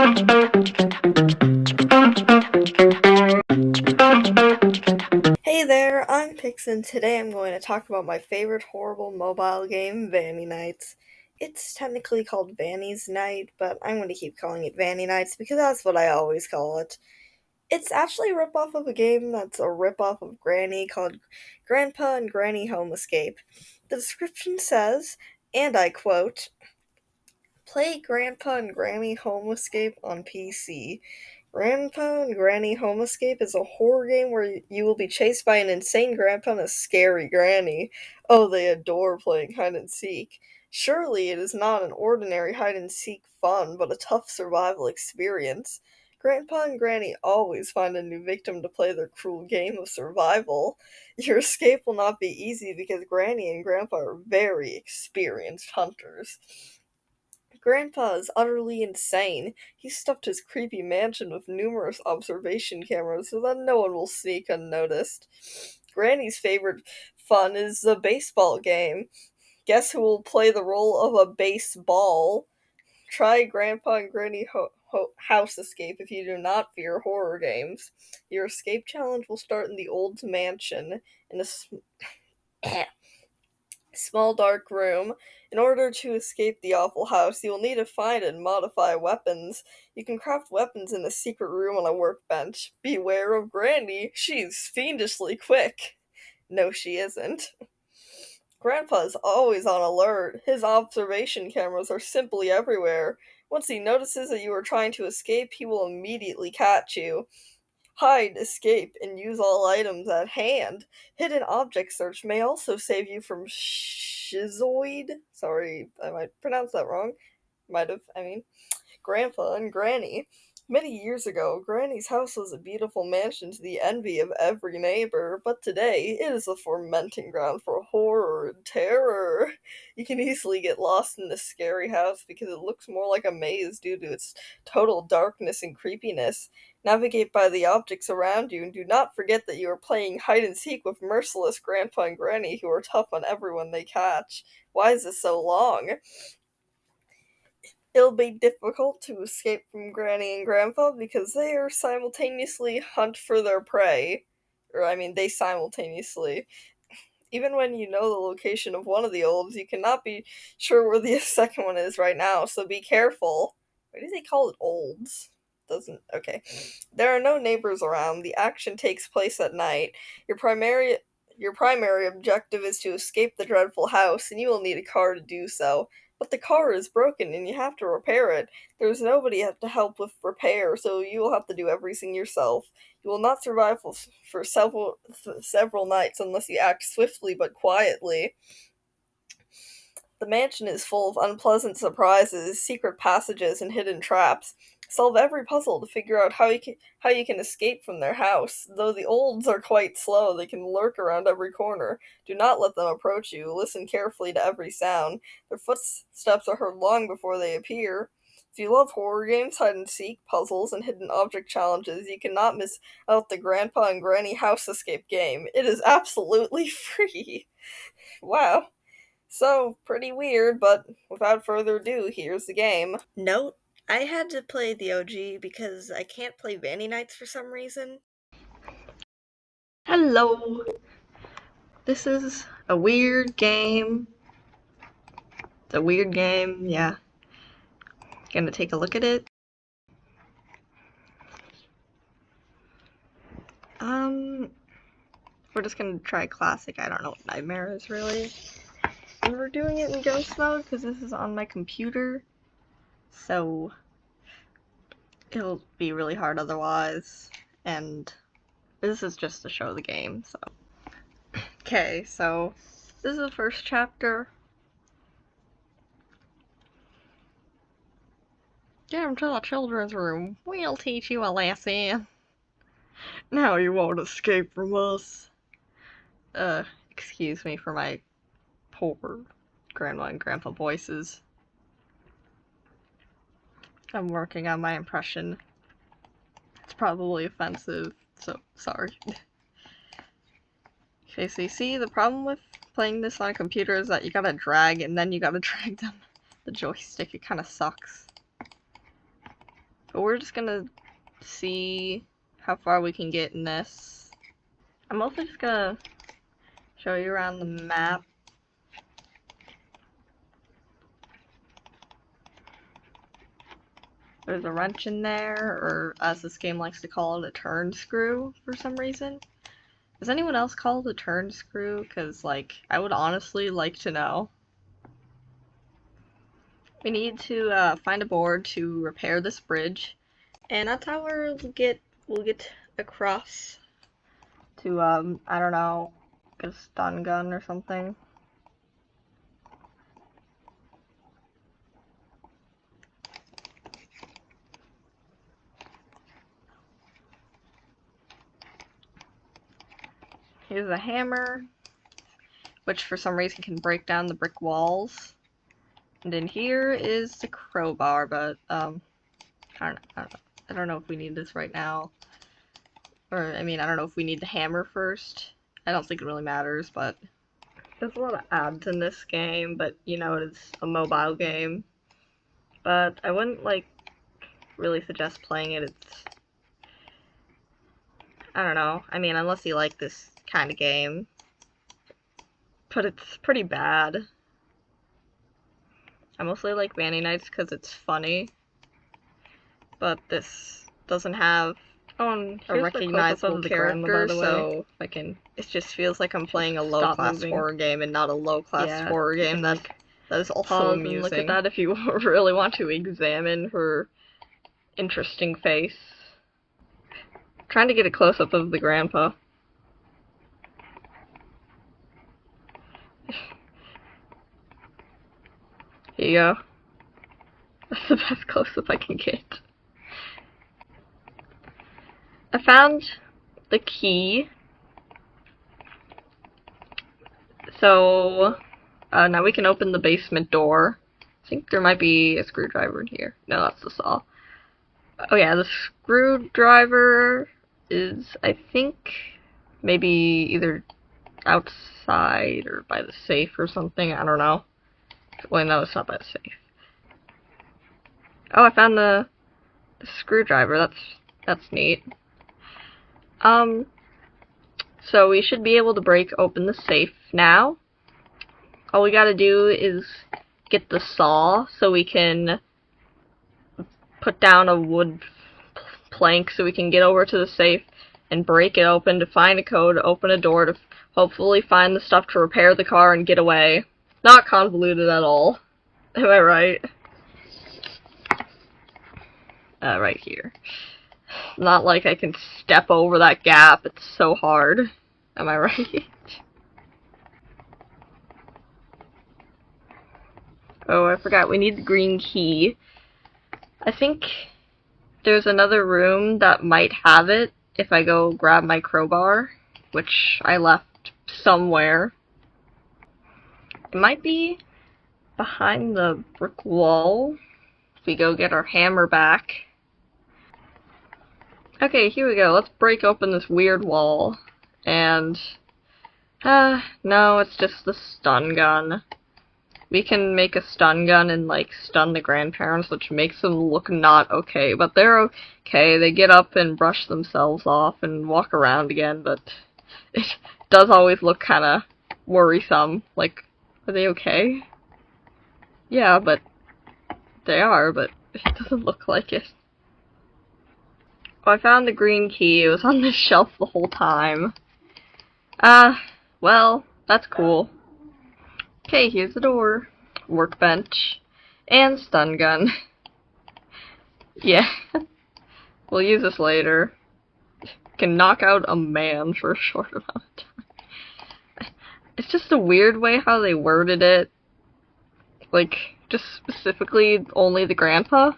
Hey there, I'm Pix, and today I'm going to talk about my favorite horrible mobile game, Vanny Nights. It's technically called Vanny's Night, but I'm going to keep calling it Vanny Nights because that's what I always call it. It's actually a ripoff of a game that's a ripoff of Granny called Grandpa and Granny Home Escape. The description says, and I quote, play Grandpa and Granny Home Escape on PC. Grandpa and Granny Home Escape is a horror game where you will be chased by an insane grandpa and a scary granny. Oh, they adore playing hide and seek. Surely it is not an ordinary hide and seek fun, but a tough survival experience. Grandpa and Granny always find a new victim to play their cruel game of survival. Your escape will not be easy because Granny and Grandpa are very experienced hunters. Grandpa is utterly insane. He stuffed his creepy mansion with numerous observation cameras so that no one will sneak unnoticed. Granny's favorite fun is the baseball game. Guess who will play the role of a baseball? Try Grandpa and Granny House Escape if you do not fear horror games. Your escape challenge will start in the old mansion in a small dark room. In order to escape the awful house, you will need to find and modify weapons. You can craft weapons in a secret room on a workbench. Beware of Granny, she's fiendishly quick. No, she isn't. Grandpa is always on alert. His observation cameras are simply everywhere. Once he notices that you are trying to escape, he will immediately catch you. Hide, escape, and use all items at hand. Hidden object search may also save you from schizoid. Sorry, I might pronounce that wrong. Grandpa and Granny. Many years ago, Granny's house was a beautiful mansion to the envy of every neighbor, but today it is a fermenting ground for horror and terror. You can easily get lost in this scary house because it looks more like a maze due to its total darkness and creepiness. Navigate by the objects around you and do not forget that you are playing hide and seek with merciless Grandpa and Granny who are tough on everyone they catch. Why is this so long? It'll be difficult to escape from Granny and Grandpa because they are simultaneously hunt for their prey. They simultaneously. Even when you know the location of one of the olds, you cannot be sure where the second one is right now, so be careful. Why do they call it olds? Doesn't. Okay. There are no neighbors around. The action takes place at night. Your primary your primary objective is to escape the dreadful house, and you will need a car to do so. But the car is broken and you have to repair it. There's nobody to help with repair, so you will have to do everything yourself. You will not survive for several nights unless you act swiftly but quietly. The mansion is full of unpleasant surprises, secret passages, and hidden traps. Solve every puzzle to figure out how you can escape from their house. Though the olds are quite slow, they can lurk around every corner. Do not let them approach you. Listen carefully to every sound. Their footsteps are heard long before they appear. If you love horror games, hide and seek, puzzles, and hidden object challenges, you cannot miss out the Grandpa and Granny House Escape game. It is absolutely free. Wow. So, pretty weird, but without further ado, here's the game. Note, I had to play the OG because I can't play Vanny Nights for some reason. Hello. This is a weird game. It's a weird game, yeah. Gonna take a look at it. We're just gonna try classic. I don't know what Nightmare is really. And we're doing it in ghost mode because this is on my computer. So it'll be really hard otherwise. And this is just to show the game, so. Okay, so this is the first chapter. Get him to the children's room. We'll teach you a lesson. Now you won't escape from us. Excuse me for my poor grandma and grandpa voices. I'm working on my impression. It's probably offensive, so sorry. Okay, so you see the problem with playing this on a computer is that you gotta drag and then you gotta drag down the joystick. It kinda sucks. But we're just gonna see how far we can get in this. I'm also just gonna show you around the map. There's a wrench in there, or as this game likes to call it, a turn screw for some reason. Does anyone else call it a turn screw? Because, like, I would honestly like to know. We need to find a board to repair this bridge, and that's how we'll get across to, I don't know, get a stun gun or something. Here's a hammer, which for some reason can break down the brick walls. And then here is the crowbar, but, I don't know if we need this right now. Or, I mean, I don't know if we need the hammer first. I don't think it really matters, but there's a lot of ads in this game, but, you know, it's a mobile game. But I wouldn't, like, really suggest playing it. It's, I don't know. I mean, unless you like this kind of game. But it's pretty bad. I mostly like Vanny Nights because it's funny. But this doesn't have a recognizable character, so I can. It just feels like I'm playing a low-class horror game and not a low-class horror game. That is also amusing. Look at that if you really want to examine her interesting face. I'm trying to get a close-up of the grandpa. Here you go. That's the best close-up I can get. I found the key. So, now we can open the basement door. I think there might be a screwdriver in here. No, that's the saw. Oh yeah, the screwdriver is, I think, maybe either outside or by the safe or something. I don't know. Well, no, it's not by the safe. Oh, I found the screwdriver. That's neat. So we should be able to break open the safe now. All we gotta do is get the saw so we can put down a wood plank so we can get over to the safe and break it open to find a code, open a door to hopefully find the stuff to repair the car and get away. Not convoluted at all. Am I right? Right here. Not like I can step over that gap. It's so hard. Am I right? Oh, I forgot. We need the green key. I think there's another room that might have it if I go grab my crowbar, which I left somewhere. It might be behind the brick wall if we go get our hammer back. Okay, here we go. Let's break open this weird wall. And, no, it's just the stun gun. We can make a stun gun and, like, stun the grandparents, which makes them look not okay. But they're okay. They get up and brush themselves off and walk around again, but it does always look kind of worrisome. Like, are they okay? Yeah, but they are, but it doesn't look like it. Oh, I found the green key. It was on this shelf the whole time. Well, that's cool. Okay, here's the door. Workbench. And stun gun. Yeah. We'll use this later. Can knock out a man for a short amount of time. It's just a weird way how they worded it. Like, just specifically only the grandpa?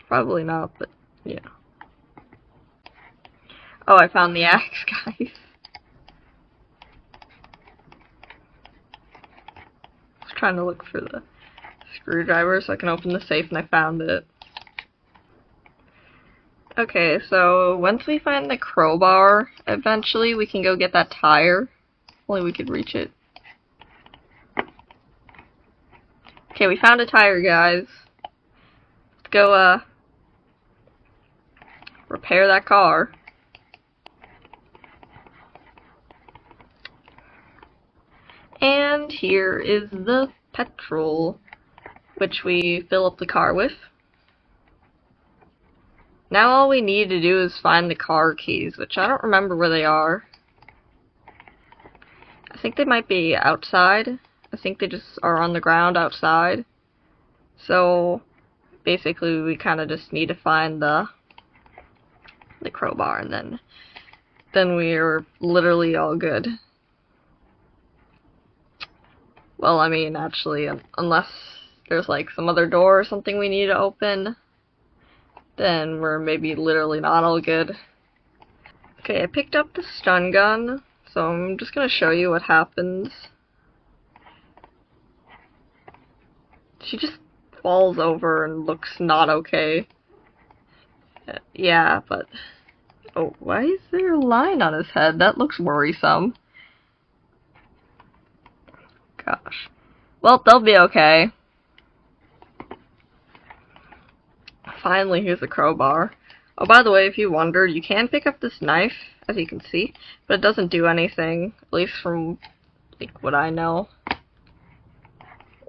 Probably not, but yeah. Oh, I found the axe, guys. I was trying to look for the screwdriver so I can open the safe, and I found it. Okay, so once we find the crowbar, eventually we can go get that tire. Only we could reach it. Okay, we found a tire, guys. go, repair that car. And here is the petrol, which we fill up the car with. Now all we need to do is find the car keys, which I don't remember where they are. I think they might be outside. I think they just are on the ground outside. So basically we kind of just need to find the crowbar, and then we're literally all good. Well, I mean, actually, unless there's like some other door or something we need to open, then we're maybe literally not all good. Okay, I picked up the stun gun, so I'm just gonna show you what happens. She just falls over and looks not okay. Yeah, but... Oh, why is there a line on his head? That looks worrisome. Gosh. Well, they'll be okay. Finally, here's a crowbar. Oh, by the way, if you wondered, you can pick up this knife, as you can see, but it doesn't do anything, at least from, like, what I know.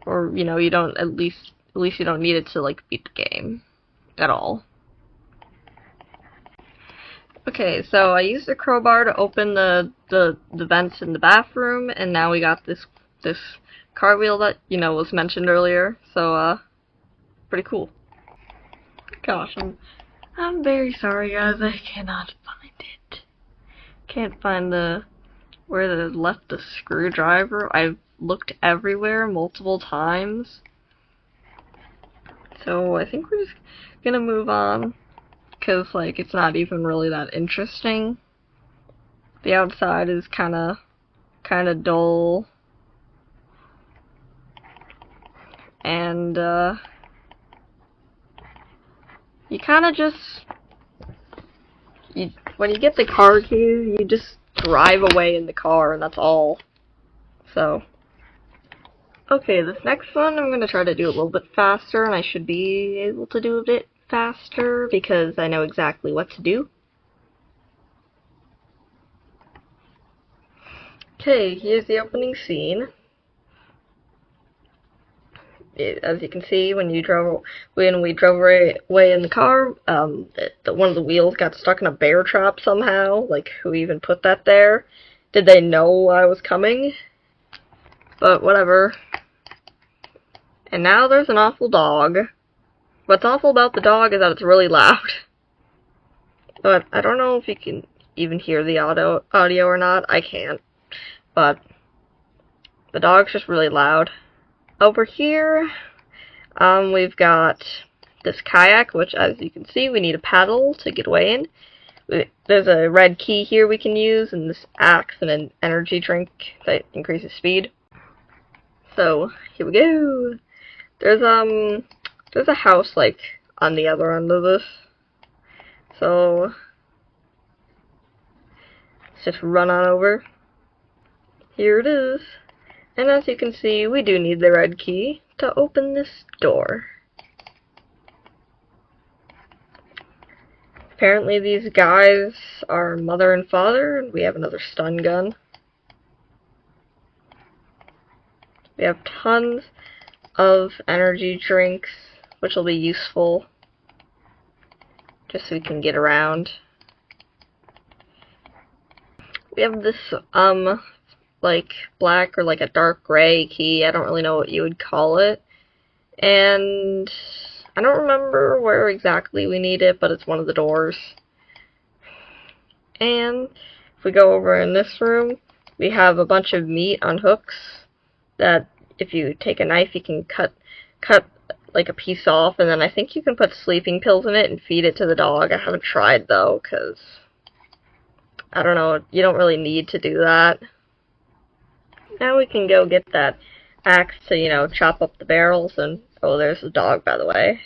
Or, you know, you don't, at least you don't need it to, like, beat the game. At all. Okay, so I used the crowbar to open the vents in the bathroom, and now we got this car wheel that, you know, was mentioned earlier, so, pretty cool. Gosh, I'm very sorry, guys, I cannot find it. Can't find where they left the screwdriver. I've looked everywhere multiple times. So I think we're just gonna move on, because, like, it's not even really that interesting. The outside is kinda dull. And, you kinda just... when you get the car keys, you just drive away in the car, and that's all. So... Okay, this next one I'm going to try to do a little bit faster, and I should be able to do a bit faster because I know exactly what to do. Okay, here's the opening scene. As you can see, when we drove away in the car, one of the wheels got stuck in a bear trap somehow. Like, who even put that there? Did they know I was coming? But whatever. And now there's an awful dog. What's awful about the dog is that it's really loud. But I don't know if you can even hear the audio or not. I can't. But the dog's just really loud. Over here, we've got this kayak, which, as you can see, we need a paddle to get away in. There's a red key here we can use, and this axe and an energy drink that increases speed. So, here we go. There's a house, like, on the other end of this. So, let's just run on over. Here it is. And as you can see, we do need the red key to open this door. Apparently these guys are mother and father, and we have another stun gun. We have tons of energy drinks, which will be useful, just so we can get around. We have this, like, black or like a dark gray key. I don't really know what you would call it. And I don't remember where exactly we need it, but it's one of the doors. And if we go over in this room, we have a bunch of meat on hooks that if you take a knife, you can cut like a piece off, and then I think you can put sleeping pills in it and feed it to the dog. I haven't tried though, because I don't know, you don't really need to do that. Now we can go get that axe to, you know, chop up the barrels, and oh, there's the dog, by the way.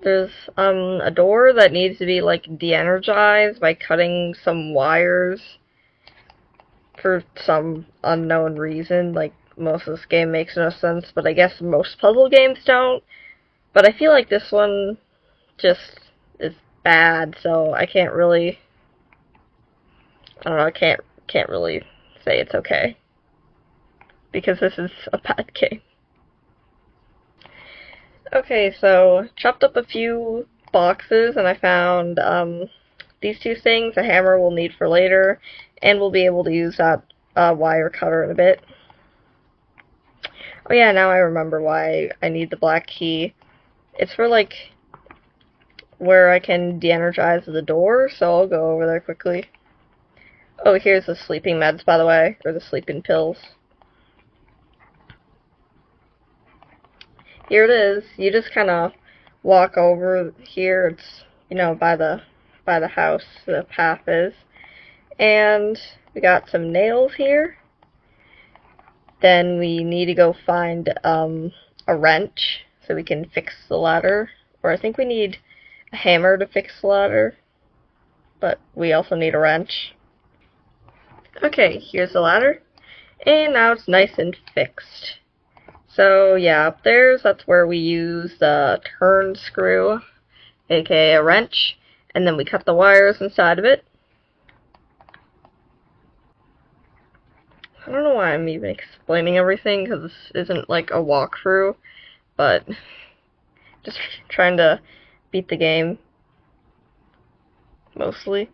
There's a door that needs to be, like, de-energized by cutting some wires for some unknown reason. Like, most of this game makes no sense, but I guess most puzzle games don't. But I feel like this one just is bad, so I can't really, I don't know, I can't really say it's okay because this is a bad game. Okay, so chopped up a few boxes and I found these two things. A hammer we'll need for later, and we'll be able to use that wire cutter in a bit. Oh yeah, now I remember why I need the black key. It's for like where I can de-energize the door, so I'll go over there quickly. Oh, here's the sleeping meds, by the way, or the sleeping pills. Here it is. You just kind of walk over here. It's, you know, by the house the path is. And we got some nails here. Then we need to go find a wrench so we can fix the ladder. Or I think we need a hammer to fix the ladder. But we also need a wrench. Okay, here's the ladder. And now it's nice and fixed. So yeah, up there, that's where we use the turn screw, aka a wrench, and then we cut the wires inside of it. I don't know why I'm even explaining everything, because this isn't like a walkthrough, but just trying to beat the game, mostly.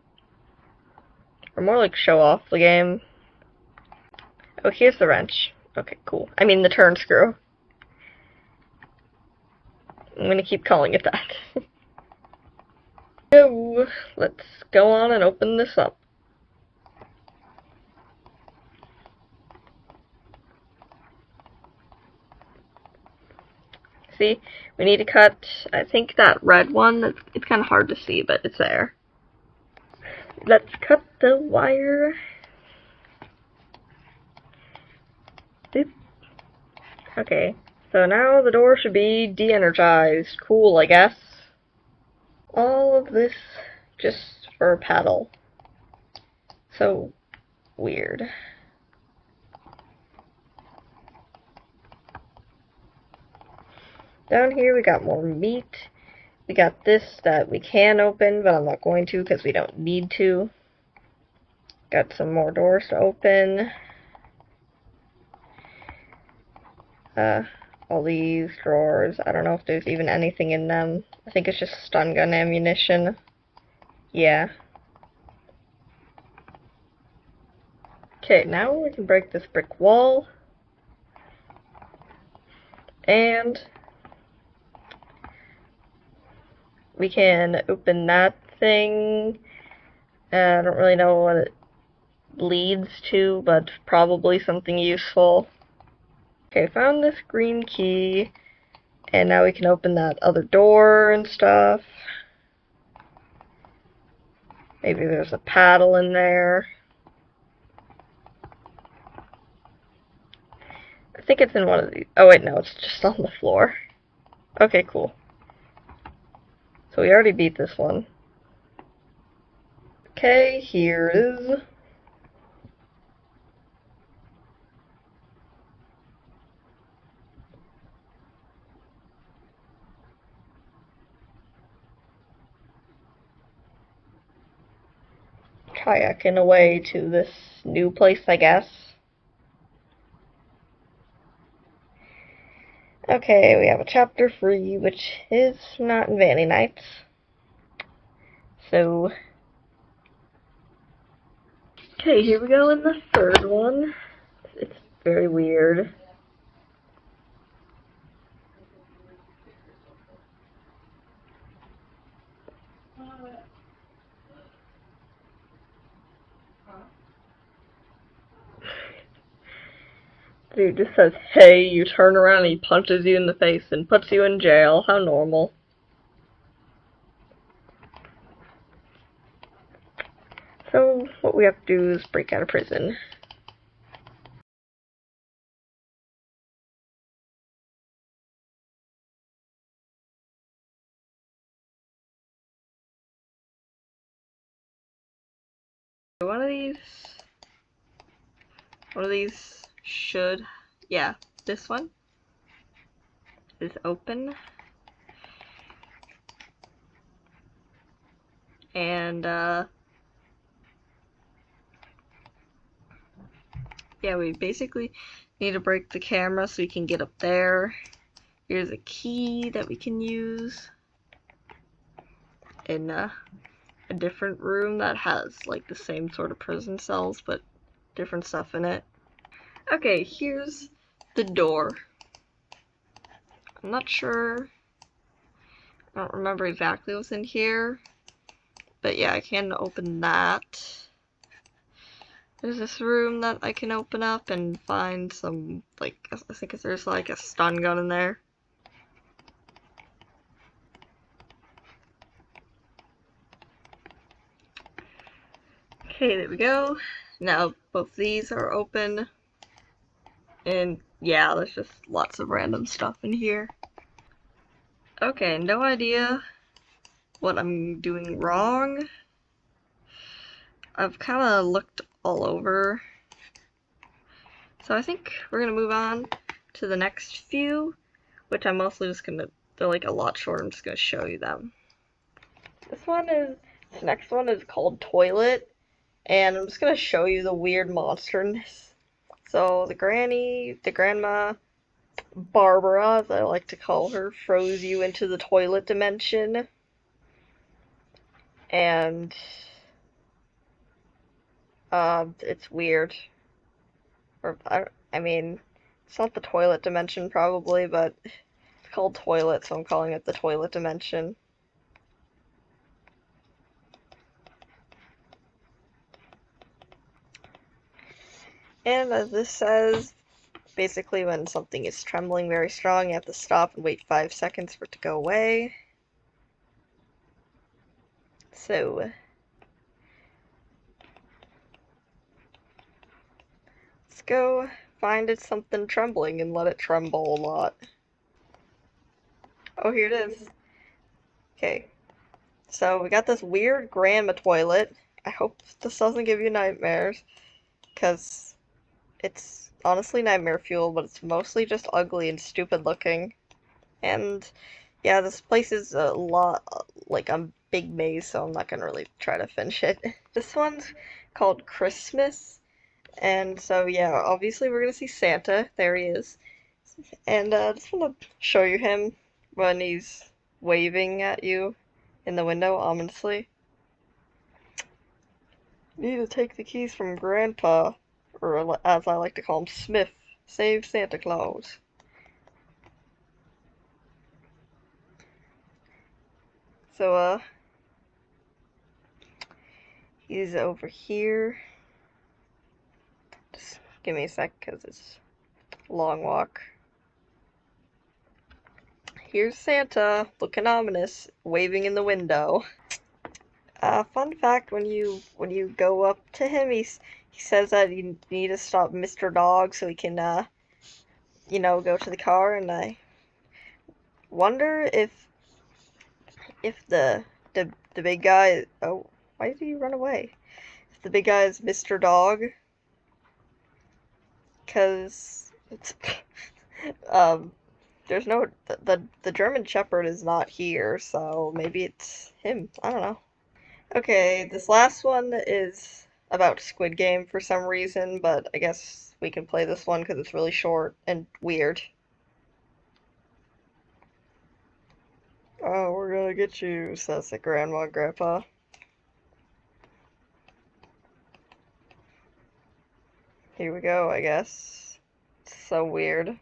Or more like show off the game. Oh, here's the wrench. Okay, cool. I mean the turn screw. I'm gonna keep calling it that. So, let's go on and open this up. See, we need to cut, I think that red one, it's kind of hard to see, but it's there. Let's cut the wire. Boop. Okay, so now the door should be de-energized. Cool, I guess. All of this just for a paddle. So weird. Down here we got more meat. We got this that we can open, but I'm not going to because we don't need to. Got some more doors to open. All these drawers. I don't know if there's even anything in them. I think it's just stun gun ammunition. Yeah. Okay, now we can break this brick wall. And we can open that thing. I don't really know what it leads to, but probably something useful. Okay, found this green key, and now we can open that other door and stuff. Maybe there's a paddle in there. I think it's in one of these. Oh wait, no, it's just on the floor. Okay, cool. So we already beat this one. Okay, here is... kayaking away to this new place, I guess. Okay, we have a chapter 3, which is not in Vanny Nights. So... okay, here we go in the third one. It's very weird. Dude just says, hey, you turn around and he punches you in the face and puts you in jail. How normal. So, what we have to do is break out of prison. One of these should, yeah, this one is open. And yeah, we basically need to break the camera so we can get up there. Here's a key that we can use in a different room that has like the same sort of prison cells but different stuff in it. Okay, here's the door. I'm not sure, I don't remember exactly what's in here, but yeah, I can open that. There's this room that I can open up and find some, like, I think there's like a stun gun in there. Okay, there we go. Now both these are open. And yeah, there's just lots of random stuff in here. Okay, no idea what I'm doing wrong. I've kind of looked all over. So I think we're going to move on to the next few, which I'm mostly just going to, they're like a lot shorter, I'm just going to show you them. This next one is called Toilet, and I'm just going to show you the weird monsterness. So the grandma, Barbara, as I like to call her, froze you into the toilet dimension. And it's weird. Or I mean, it's not the toilet dimension probably, but it's called toilet, so I'm calling it the toilet dimension. And as this says, basically when something is trembling very strong, you have to stop and wait 5 seconds for it to go away. So let's go find it something trembling and let it tremble a lot. Oh, here it is. Okay, so we got this weird grandma toilet. I hope this doesn't give you nightmares, because it's honestly nightmare fuel, but it's mostly just ugly and stupid looking. And yeah, this place is a lot like a big maze, so I'm not gonna really try to finish it. This one's called Christmas, and so yeah, obviously we're gonna see Santa. There he is. And I just want to show you him when he's waving at you in the window, ominously. Need to take the keys from Grandpa, or as I like to call him, Smith. Save Santa Claus. So, he's over here. Just give me a sec, because it's a long walk. Here's Santa, looking ominous, waving in the window. Fun fact: when you go up to him, he says that you need to stop Mr. Dog so he can go to the car. And I wonder if the big guy. Oh, why did he run away? If the big guy is Mr. Dog, because it's um there's no the German Shepherd is not here, so maybe it's him. I don't know. Okay, this last one is about Squid Game for some reason, but I guess we can play this one because it's really short and weird. Oh, we're gonna get you, says the grandma and grandpa. Here we go, I guess. It's so weird.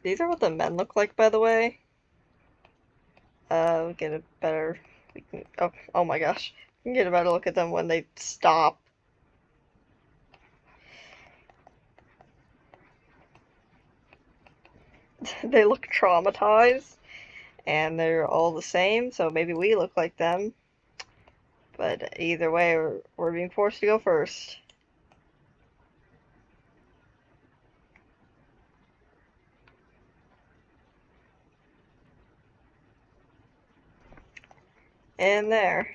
These are what the men look like, by the way. We get a better. We can. Oh my gosh. We can get a better look at them when they stop. They look traumatized, and they're all the same, so maybe we look like them. But either way, we're being forced to go first. And there.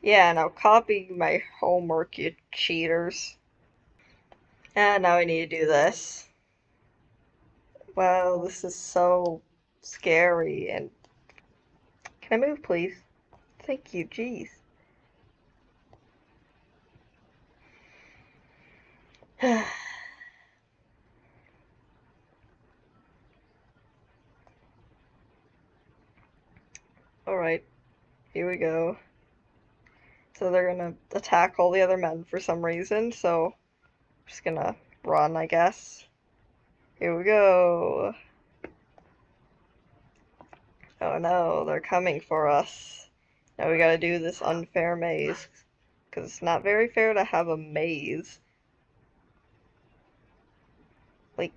Yeah, now copy my homework, you cheaters. And now I need to do this. Wow, this is so scary. And can I move, please? Thank you, jeez. Alright, here we go. So they're gonna attack all the other men for some reason, so I'm just gonna run, I guess. Here we go. Oh no, they're coming for us. Now we gotta do this unfair maze. Because it's not very fair to have a maze. Like,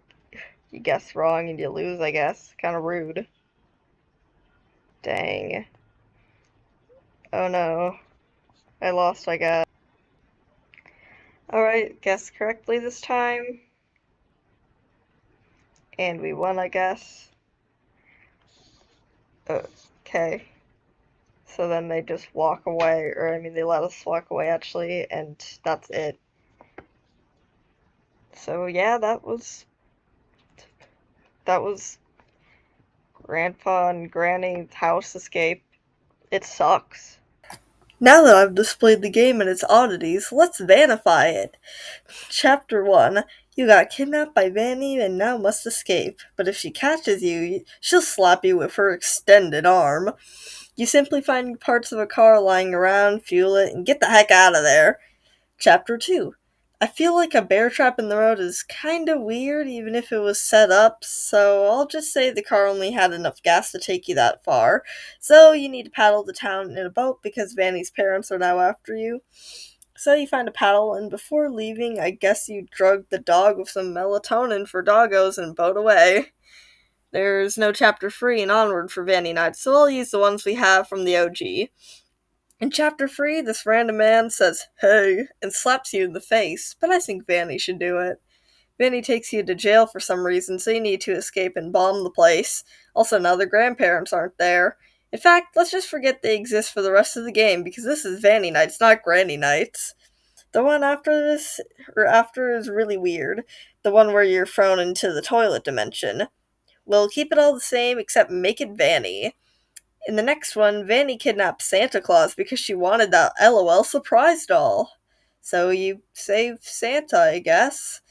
you guess wrong and you lose, I guess. Kinda rude. Dang. Oh no. I lost, I guess. Alright, guessed correctly this time. And we won, I guess. Okay. So then they just walk away, or I mean, they let us walk away actually, and that's it. So yeah, that was Grandpa and Granny's house escape. It sucks. Now that I've displayed the game and its oddities, let's vanify it. Chapter 1. You got kidnapped by Vanny and now must escape. But if she catches you, she'll slap you with her extended arm. You simply find parts of a car lying around, fuel it, and get the heck out of there. Chapter 2. I feel like a bear trap in the road is kinda weird, even if it was set up, so I'll just say the car only had enough gas to take you that far. So you need to paddle to town in a boat because Vanny's parents are now after you. So you find a paddle, and before leaving, I guess you drug the dog with some melatonin for doggos and boat away. There's no chapter 3 and onward for Vanny Nights, so I'll use the ones we have from the OG. In chapter 3, this random man says, "Hey," and slaps you in the face, but I think Vanny should do it. Vanny takes you to jail for some reason, so you need to escape and bomb the place. Also, now the grandparents aren't there. In fact, let's just forget they exist for the rest of the game, because this is Vanny Nights, not Granny Nights. The one after this, or after, is really weird. The one where you're thrown into the toilet dimension. We'll keep it all the same, except make it Vanny. In the next one, Vanny kidnaps Santa Claus because she wanted that LOL surprise doll. So you save Santa, I guess.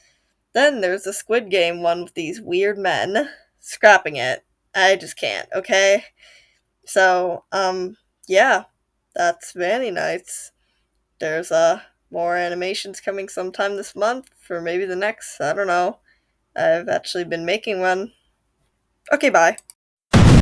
Then there's the Squid Game one with these weird men. Scrapping it. I just can't, okay? So, yeah. That's Vanny Nights. There's, more animations coming sometime this month, or maybe the next, I don't know. I've actually been making one. Okay, bye.